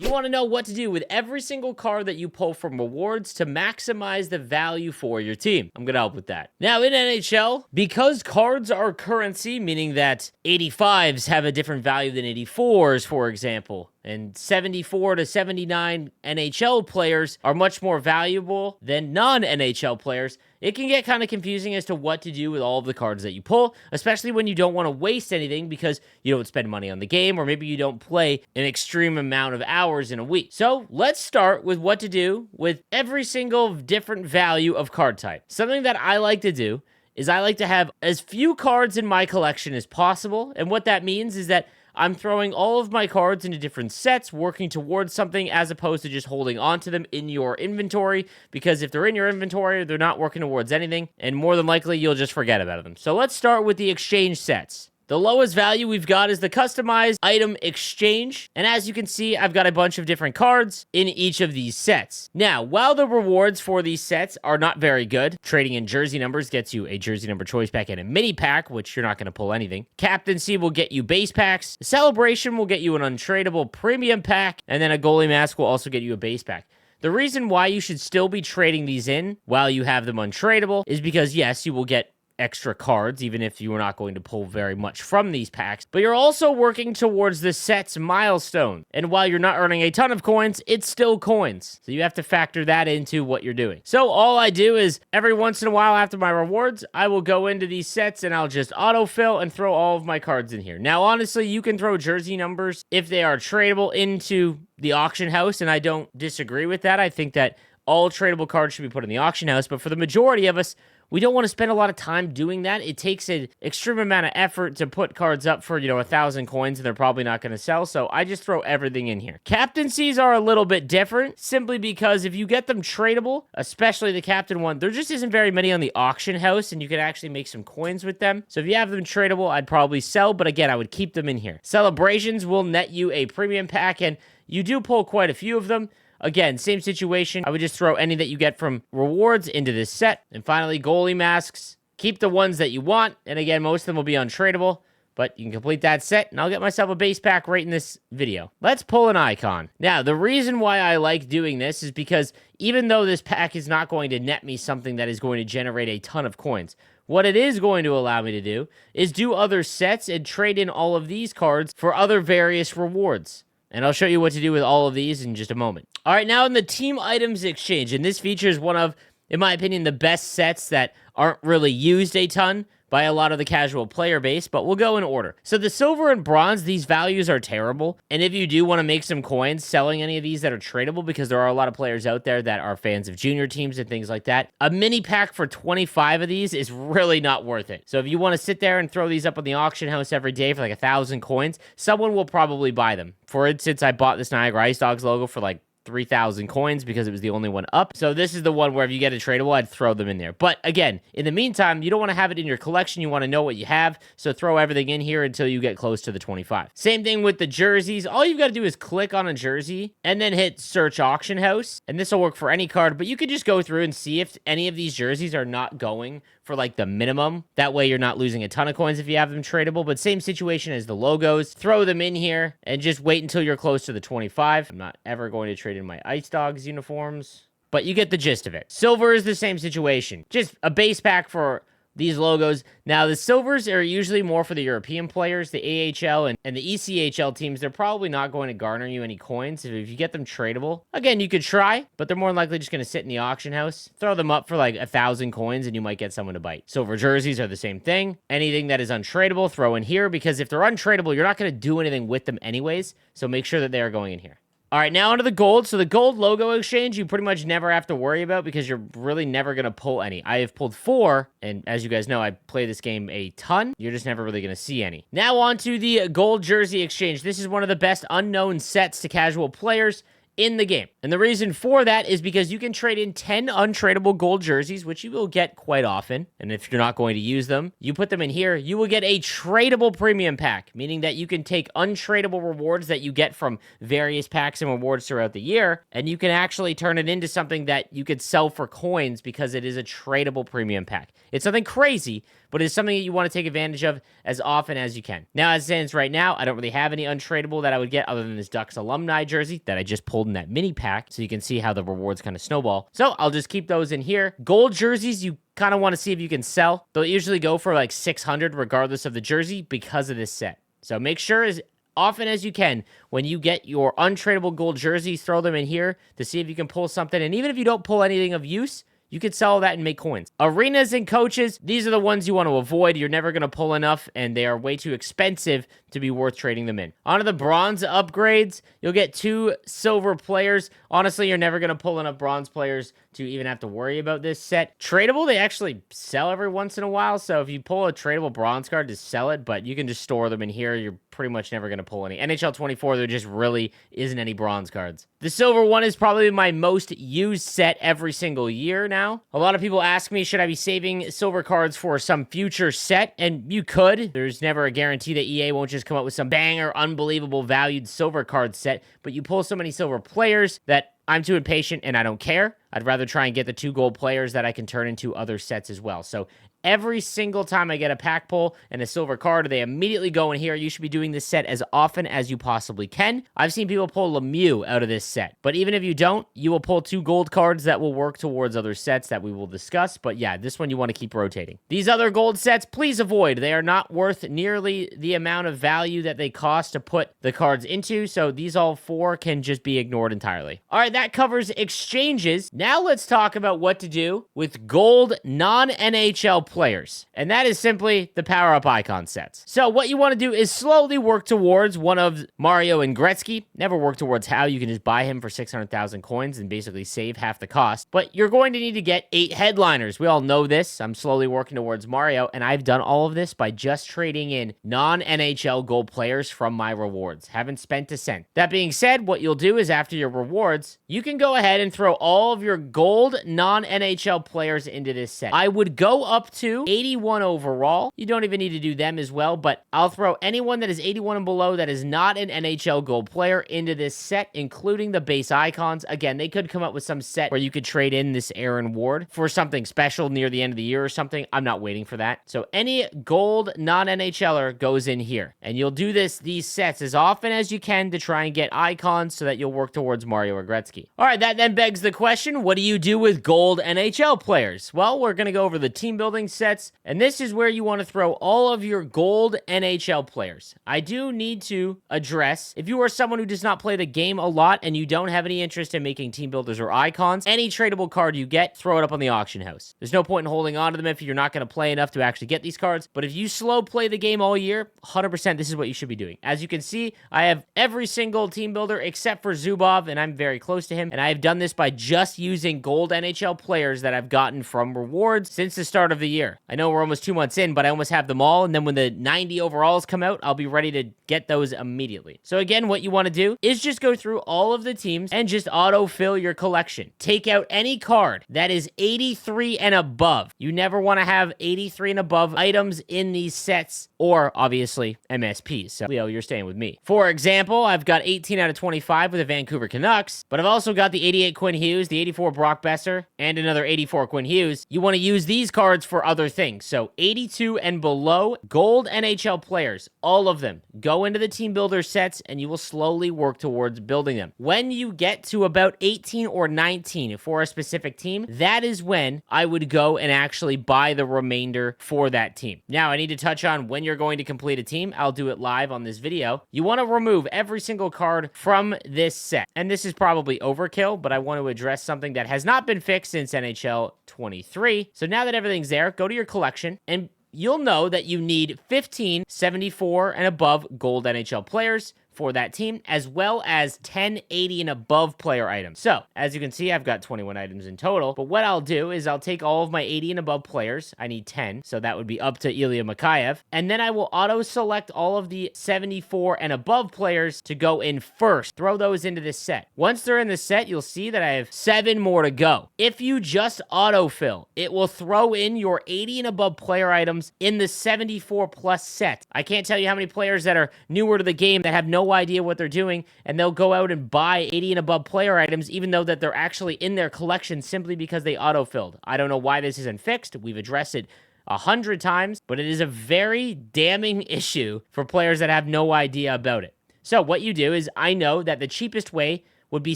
You want to know what to do with every single card that you pull from rewards to maximize the value for your team. I'm going to help with that. Now, in NHL, because cards are currency, meaning that 85s have a different value than 84s, for example, and 74 to 79 NHL players are much more valuable than non-NHL players, it can get kind of confusing as to what to do with all of the cards that you pull, especially when you don't want to waste anything because you don't spend money on the game, or maybe you don't play an extreme amount of hours in a week. So let's start with what to do with every single different value of card type. Something that I like to do is I like to have as few cards in my collection as possible, and what that means is that I'm throwing all of my cards into different sets, working towards something, as opposed to just holding onto them in your inventory, because if they're in your inventory, they're not working towards anything, and more than likely, you'll just forget about them. So let's start with the exchange sets. The lowest value we've got is the customized item exchange. And as you can see, I've got a bunch of different cards in each of these sets. Now, while the rewards for these sets are not very good, trading in jersey numbers gets you a jersey number choice pack and a mini pack, which you're not going to pull anything. Captaincy will get you base packs. Celebration will get you an untradeable premium pack. And then a goalie mask will also get you a base pack. The reason why you should still be trading these in while you have them untradeable is because, yes, you will get extra cards, even if you are not going to pull very much from these packs, but you're also working towards the set's milestone. And while you're not earning a ton of coins, it's still coins. So you have to factor that into what you're doing. So all I do is every once in a while after my rewards, I will go into these sets and I'll just autofill and throw all of my cards in here. Now, honestly, you can throw jersey numbers if they are tradable into the auction house, and I don't disagree with that. I think that all tradable cards should be put in the auction house, but for the majority of us, we don't want to spend a lot of time doing that. It takes an extreme amount of effort to put cards up for, 1,000 coins, and they're probably not going to sell, so I just throw everything in here. Captaincies are a little bit different, simply because if you get them tradable, especially the captain one, there just isn't very many on the auction house, and you can actually make some coins with them. So if you have them tradable, I'd probably sell, but again, I would keep them in here. Celebrations will net you a premium pack, and you do pull quite a few of them. Again, same situation. I would just throw any that you get from rewards into this set. And finally, goalie masks. Keep the ones that you want. And again, most of them will be untradeable, but you can complete that set, and I'll get myself a base pack right in this video. Let's pull an icon. Now, the reason why I like doing this is because even though this pack is not going to net me something that is going to generate a ton of coins, what it is going to allow me to do is do other sets and trade in all of these cards for other various rewards. And I'll show you what to do with all of these in just a moment. All right, now in the team items exchange, and this features one of, in my opinion, the best sets that aren't really used a ton by a lot of the casual player base, but we'll go in order. So the silver and bronze, these values are terrible. And if you do want to make some coins selling any of these that are tradable, because there are a lot of players out there that are fans of junior teams and things like that, a mini pack for 25 of these is really not worth it. So if you want to sit there and throw these up on the auction house every day for like 1,000 coins, someone will probably buy them. For instance, I bought this Niagara Ice Dogs logo for like 3,000 coins because it was the only one up. So this is the one where if you get a tradable, I'd throw them in there. But again, in the meantime, you don't want to have it in your collection. You want to know what you have. So throw everything in here until you get close to the 25. Same thing with the jerseys. All you've got to do is click on a jersey and then hit search auction house. And this will work for any card, but you could just go through and see if any of these jerseys are not going for like the minimum. That way you're not losing a ton of coins if you have them tradable, but same situation as the logos. Throw them in here and just wait until you're close to the 25. I'm not ever going to trade in my Ice Dogs uniforms, but you get the gist of it. Silver is the same situation. Just a base pack for these logos. Now, the silvers are usually more for the European players, the AHL and the ECHL teams. They're probably not going to garner you any coins. If you get them tradable, again, you could try, but they're more than likely just going to sit in the auction house. Throw them up for like 1,000 coins and you might get someone to bite. Silver jerseys are the same thing. Anything that is untradeable, throw in here, because if they're untradeable, you're not going to do anything with them anyways. So make sure that they are going in here. All right, now onto the gold. So the gold logo exchange, you pretty much never have to worry about because you're really never going to pull any. I have pulled 4, and as you guys know, I play this game a ton. You're just never really going to see any. Now onto the gold jersey exchange. This is one of the best unknown sets to casual players. in the game. And the reason for that is because you can trade in 10 untradeable gold jerseys, which you will get quite often. And if you're not going to use them, you put them in here, you will get a tradable premium pack, meaning that you can take untradeable rewards that you get from various packs and rewards throughout the year, and you can actually turn it into something that you could sell for coins because it is a tradable premium pack. It's something crazy, but it's something that you want to take advantage of as often as you can. Now, as it stands right now, I don't really have any untradeable that I would get other than this Ducks alumni jersey that I just pulled in that mini pack, so you can see how the rewards kind of snowball. So I'll just keep those in here. Gold jerseys, you kind of want to see if you can sell. They'll usually go for like 600 regardless of the jersey because of this set. So make sure as often as you can, when you get your untradeable gold jerseys, throw them in here to see if you can pull something. And even if you don't pull anything of use, you could sell that and make coins. Arenas and coaches, these are the ones you want to avoid. You're never going to pull enough, and they are way too expensive to be worth trading them in. On to the bronze upgrades, you'll get 2 silver players. Honestly, you're never going to pull enough bronze players to even have to worry about this set. Tradable, they actually sell every once in a while, so if you pull a tradable bronze card, just sell it, but you can just store them in here. You're pretty much never going to pull any. NHL 24, there just really isn't any bronze cards. The silver one is probably my most used set every single year now. A lot of people ask me, should I be saving silver cards for some future set? And you could. There's never a guarantee that EA won't just come up with some banger, unbelievable valued silver card set, but you pull so many silver players that I'm too impatient and I don't care. I'd rather try and get the 2 gold players that I can turn into other sets as well. So every single time I get a pack pull and a silver card, they immediately go in here. You should be doing this set as often as you possibly can. I've seen people pull Lemieux out of this set, but even if you don't, you will pull 2 gold cards that will work towards other sets that we will discuss. But yeah, this one you want to keep rotating. These other gold sets, please avoid. They are not worth nearly the amount of value that they cost to put the cards into, so these all 4 can just be ignored entirely. All right, that covers exchanges. Now let's talk about what to do with gold non-NHL players, and that is simply the PowerUp Icon sets. So what you want to do is slowly work towards one of Mario and Gretzky. Never work towards how you can just buy him for 600,000 coins and basically save half the cost, but you're going to need to get 8 headliners. We all know this. I'm slowly working towards Mario, and I've done all of this by just trading in non-NHL gold players from my rewards. Haven't spent a cent. That being said, what you'll do is after your rewards, you can go ahead and throw all of your gold non-NHL players into this set. I would go up to 81 overall. You don't even need to do them as well, but I'll throw anyone that is 81 and below that is not an NHL gold player into this set, including the base icons. Again, they could come up with some set where you could trade in this Aaron Ward for something special near the end of the year or something. I'm not waiting for that. So any gold non-NHLer goes in here, and you'll do these sets as often as you can to try and get icons so that you'll work towards Mario or Gretzky. All right, that then begs the question, what do you do with gold NHL players? Well, we're going to go over the team building sets, and this is where you want to throw all of your gold NHL players. I do need to address, if you are someone who does not play the game a lot and you don't have any interest in making team builders or icons, any tradable card you get, throw it up on the auction house. There's no point in holding on to them if you're not going to play enough to actually get these cards, but if you slow play the game all year, 100% this is what you should be doing. As you can see, I have every single team builder except for Zubov, and I'm very close to him, and I have done this by just using gold NHL players that I've gotten from rewards since the start of the year. I know we're almost 2 months in, but I almost have them all, and then when the 90 overalls come out, I'll be ready to get those immediately. So again, what you want to do is just go through all of the teams and just autofill your collection. Take out any card that is 83 and above. You never want to have 83 and above items in these sets, or obviously MSPs. So Leo, you're staying with me. For example, I've got 18 out of 25 with the Vancouver Canucks, but I've also got the 88 Quinn Hughes, the 84 Brock Besser, and another 84 Quinn Hughes. You want to use these cards for other things. So 82 and below gold NHL players, all of them, go into the team builder sets and you will slowly work towards building them. When you get to about 18 or 19 for a specific team, that is when I would go and actually buy the remainder for that team. Now, I need to touch on when you're going to complete a team. I'll do it live on this video. You want to remove every single card from this set. And this is probably overkill, but I want to address something that has not been fixed since NHL 23. So now that everything's there, go to your collection and you'll know that you need 15 74 and above gold NHL players for that team, as well as 10 80 and above player items. So, as you can see, I've got 21 items in total, but what I'll do is I'll take all of my 80 and above players. I need 10, so that would be up to Ilya Mikheyev, and then I will auto-select all of the 74 and above players to go in first. Throw those into this set. Once they're in the set, you'll see that I have 7 more to go. If you just autofill, it will throw in your 80 and above player items in the 74 plus set. I can't tell you how many players that are newer to the game that have no idea what they're doing, and they'll go out and buy 80 and above player items even though that they're actually in their collection simply because they autofilled. I don't know why this isn't fixed. We've addressed it 100 times, but it is a very damning issue for players that have no idea about it. So what you do is, I know that the cheapest way would be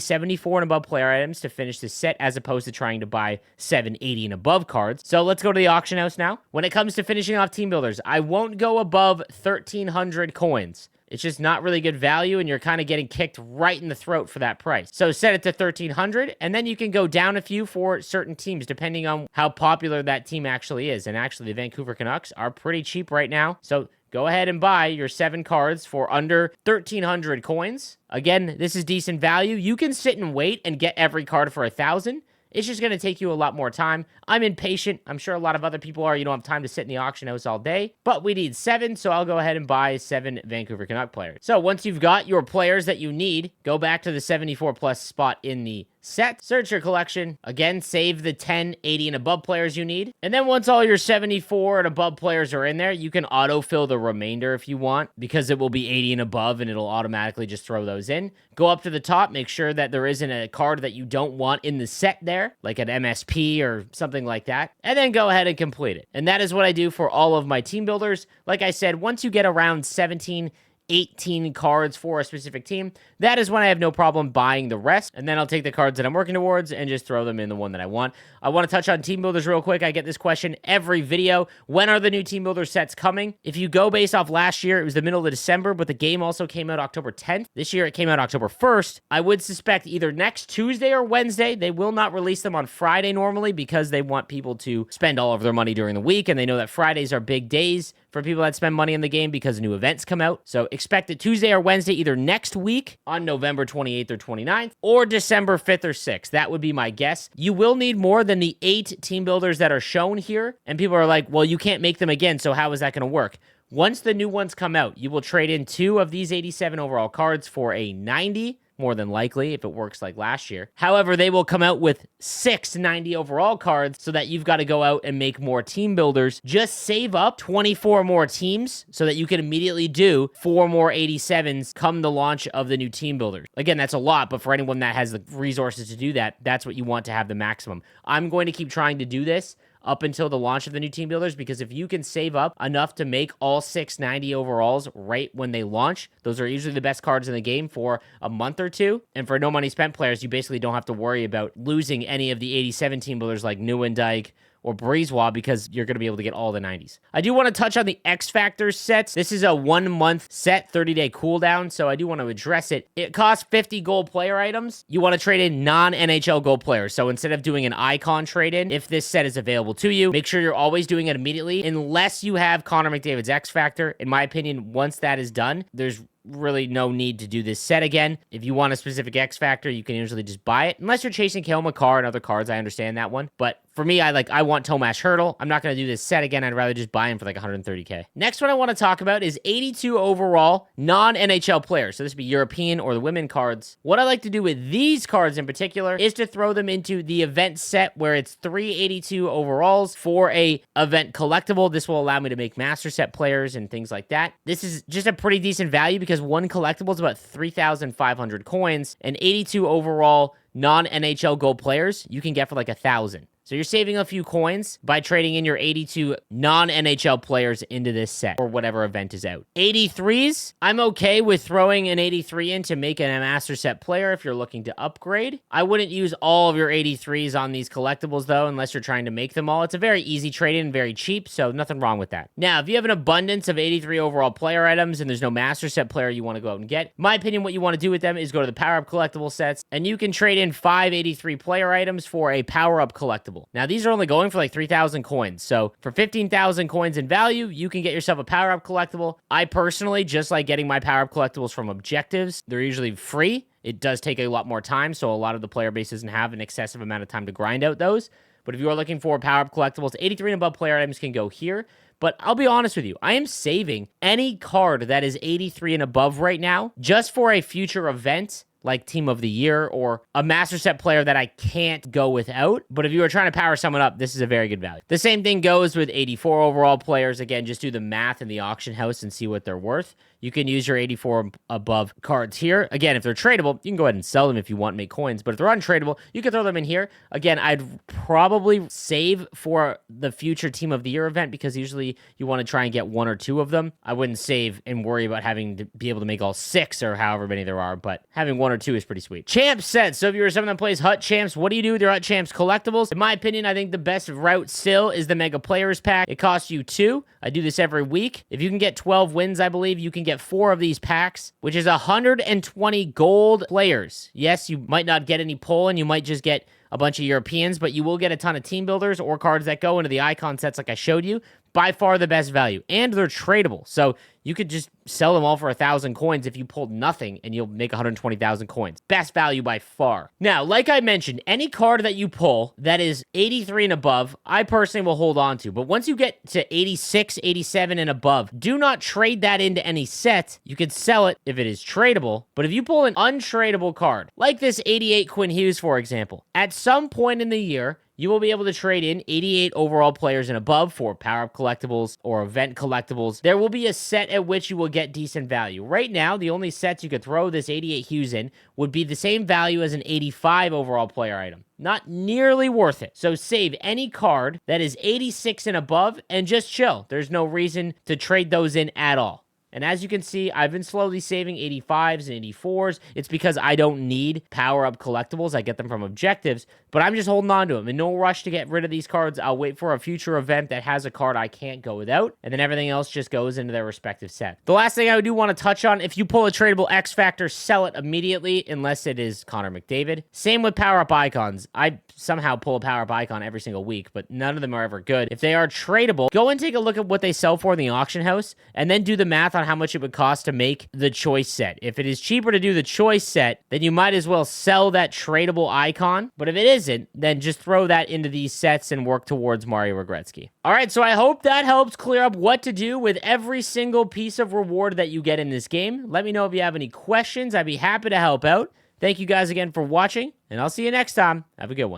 74 and above player items to finish the set, as opposed to trying to buy 780 and above cards. So let's go to the auction house now. When it comes to finishing off team builders, I won't go above 1,300 coins. It's just not really good value, and you're kind of getting kicked right in the throat for that price. So set it to 1,300, and then you can go down a few for certain teams, depending on how popular that team actually is. And actually, the Vancouver Canucks are pretty cheap right now. So go ahead and buy your 7 cards for under 1,300 coins. Again, this is decent value. You can sit and wait and get every card for 1,000. It's just going to take you a lot more time. I'm impatient. I'm sure a lot of other people are. You don't have time to sit in the auction house all day. But we need 7, so I'll go ahead and buy 7 Vancouver Canuck players. So once you've got your players that you need, go back to the 74 plus spot in the set, search your collection, again, save the 10, 80, and above players you need, and then once all your 74 and above players are in there, you can autofill the remainder if you want, because it will be 80 and above, and it'll automatically just throw those in. Go up to the top, make sure that there isn't a card that you don't want in the set there, like an MSP or something like that, and then go ahead and complete it. And that is what I do for all of my team builders. Like I said, once you get around 17, 18 cards for a specific team, that is when I have no problem buying the rest, and then I'll take the cards that I'm working towards and just throw them in the one that I want. I want to touch on team builders real quick. I get this question every video. When are the new team builder sets coming? If you go based off last year, it was the middle of December, but the game also came out October 10th. This year, it came out October 1st. I would suspect either next Tuesday or Wednesday. They will not release them on Friday normally, because they want people to spend all of their money during the week, and they know that Fridays are big days for people that spend money in the game because new events come out. So expect it Tuesday or Wednesday, either next week on November 28th or 29th, or December 5th or 6th. That would be my guess. You will need more than the 8 team builders that are shown here. And people are like, well, you can't make them again, so how is that going to work? Once the new ones come out, you will trade in 2 of these 87 overall cards for a 90, more than likely, if it works like last year. However, they will come out with 6 90 overall cards, so that you've got to go out and make more team builders. Just save up 24 more teams so that you can immediately do 4 more 87s come the launch of the new team builders. Again, that's a lot, but for anyone that has the resources to do that, that's what you want to have the maximum. I'm going to keep trying to do this up until the launch of the new team builders, because if you can save up enough to make all 6 90 overalls right when they launch, those are usually the best cards in the game for a month or two. And for no money spent players, you basically don't have to worry about losing any of the 87 team builders like Nieuwendyk or Breezewa, because you're going to be able to get all the 90s. I do want to touch on the X Factor sets. This is a 1-month set, 30-day cooldown, so I do want to address it. It costs 50 gold player items. You want to trade in non-NHL gold players. So instead of doing an icon trade-in, if this set is available to you, make sure you're always doing it immediately, unless you have Connor McDavid's X Factor. In my opinion, once that is done, there's really no need to do this set again. If you want a specific X Factor, you can usually just buy it. Unless you're chasing Cale Makar and other cards, I understand that one. But for me, I want Tomas Hertl. I'm not going to do this set again. I'd rather just buy him for like 130K. Next one I want to talk about is 82 overall non-NHL players. So this would be European or the women cards. What I like to do with these cards in particular is to throw them into the event set, where it's 382 overalls for a event collectible. This will allow me to make master set players and things like that. This is just a pretty decent value, because one collectible is about 3,500 coins, and 82 overall non-NHL gold players you can get for like 1,000. So you're saving a few coins by trading in your 82 non-NHL players into this set or whatever event is out. 83s, I'm okay with throwing an 83 in to make a master set player if you're looking to upgrade. I wouldn't use all of your 83s on these collectibles though, unless you're trying to make them all. It's a very easy trade-in, very cheap, so nothing wrong with that. Now, if you have an abundance of 83 overall player items and there's no master set player you want to go out and get, my opinion, what you want to do with them is go to the PowerUp Collectible sets, and you can trade in 5 83 player items for a PowerUp Collectible. Collectible. Now, these are only going for like 3,000 coins. So for 15,000 coins in value, you can get yourself a PowerUp Collectible. I personally just like getting my PowerUp Collectibles from objectives. They're usually free. It does take a lot more time, so a lot of the player base doesn't have an excessive amount of time to grind out those. But if you are looking for PowerUp Collectibles, 83 and above player items can go here. But I'll be honest with you, I am saving any card that is 83 and above right now just for a future event like Team of the Year or a Master Set player that I can't go without. But if you are trying to power someone up, this is a very good value. The same thing goes with 84 overall players. Again, just do the math in the auction house and see what they're worth. You can use your 84 above cards here. Again, if they're tradable, you can go ahead and sell them if you want to make coins. But if they're untradeable, you can throw them in here. Again, I'd probably save for the future Team of the Year event because usually you want to try and get 1 or 2 of them. I wouldn't save and worry about having to be able to make all 6 or however many there are, but having 1 or 2 is pretty sweet. Champ sets. So if you're someone that plays Hut Champs, what do you do with your Hut Champs collectibles? In my opinion, I think the best route still is the Mega Players Pack. It costs you 2. I do this every week. If you can get 12 wins, I believe, you can get 4 of these packs, which is 120 gold players. Yes, you might not get any Poland. You might just get a bunch of Europeans, but you will get a ton of team builders or cards that go into the icon sets like I showed you. By far the best value. And they're tradable. So you could just sell them all for 1,000 coins if you pulled nothing and you'll make 120,000 coins. Best value by far. Now, like I mentioned, any card that you pull that is 83 and above, I personally will hold on to. But once you get to 86, 87 and above, do not trade that into any set. You can sell it if it is tradable. But if you pull an untradeable card, like this 88 Quinn Hughes, for example, at some point in the year, you will be able to trade in 88 overall players and above for PowerUp Collectibles or event collectibles. There will be a set at which you will get decent value. Right now, the only sets you could throw this 88 Hughes in would be the same value as an 85 overall player item. Not nearly worth it. So save any card that is 86 and above and just chill. There's no reason to trade those in at all. And as you can see, I've been slowly saving 85s and 84s. It's because I don't need PowerUp Collectibles. I get them from objectives, but I'm just holding on to them. In no rush to get rid of these cards. I'll wait for a future event that has a card I can't go without, and then everything else just goes into their respective set. The last thing I do want to touch on, if you pull a tradable X Factor, sell it immediately, unless it is Connor McDavid. Same with PowerUp Icons. I somehow pull a PowerUp Icon every single week, but none of them are ever good. If they are tradable, go and take a look at what they sell for in the auction house, and then do the math on how much it would cost to make the choice set. If it is cheaper to do the choice set, then you might as well sell that tradable icon. But if it isn't, then just throw that into these sets and work towards Mario Gretzky. All right, so I hope that helps clear up what to do with every single piece of reward that you get in this game. Let me know if you have any questions. I'd be happy to help out. Thank you guys again for watching, and I'll see you next time. Have a good one.